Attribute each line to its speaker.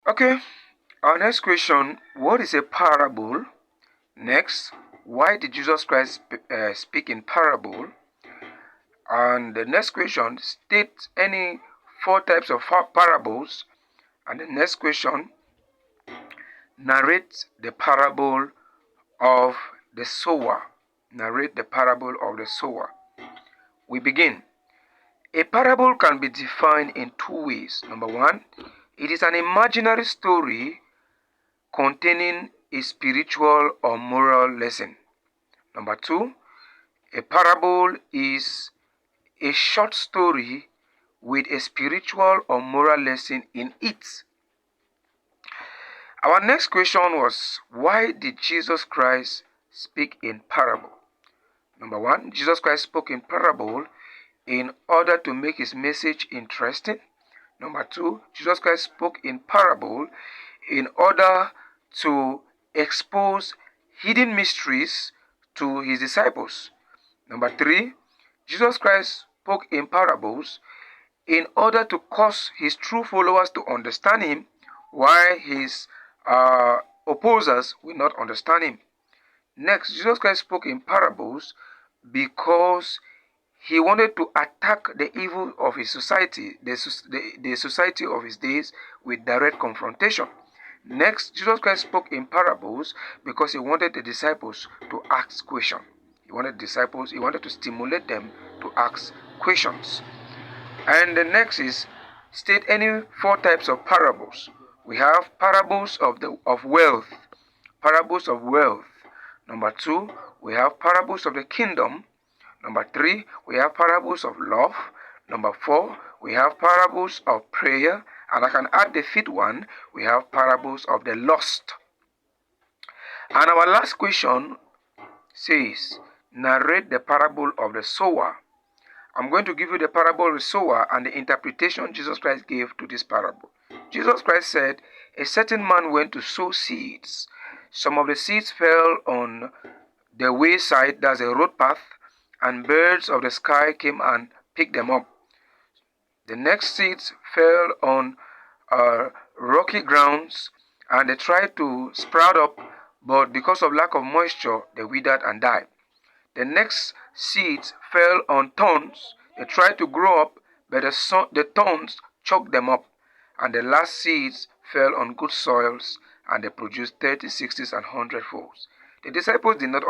Speaker 1: Okay, our next question: what is a parable? Next, why did Jesus Christ speak in parable? And the next question: state any four types of parables. And the next question: narrate the parable of the sower. Narrate the parable of the sower. We begin. A parable can be defined in two ways. Number one, it is an imaginary story containing a spiritual or moral lesson. Number two, a parable is a short story with a spiritual or moral lesson in it. Our next question was, why did Jesus Christ speak in parable? Number one, Jesus Christ spoke in parable in order to make his message interesting. Number two, Jesus Christ spoke in parable in order to expose hidden mysteries to his disciples. Number three, Jesus Christ spoke in parables in order to cause his true followers to understand him, while his opposers will not understand him. Next, Jesus Christ spoke in parables because he wanted to attack the evil of his society, the society of his days, with direct confrontation. Next, Jesus Christ spoke in parables because he wanted the disciples to ask questions. He wanted to stimulate them to ask questions. And the next is, state any four types of parables. We have parables of wealth. Parables of wealth. Number two, we have parables of the kingdom. Number three, we have parables of love. Number four, we have parables of prayer. And I can add the fifth one, we have parables of the lost. And our last question says, narrate the parable of the sower. I'm going to give you the parable of the sower and the interpretation Jesus Christ gave to this parable. Jesus Christ said, a certain man went to sow seeds. Some of the seeds fell on the wayside, that's a road path, and birds of the sky came and picked them up. The next seeds fell on rocky grounds, and they tried to sprout up, but because of lack of moisture, they withered and died. The next seeds fell on thorns. They tried to grow up, but the thorns choked them up. And the last seeds fell on good soils, and they produced 30, 60, and 100 folds. The disciples did not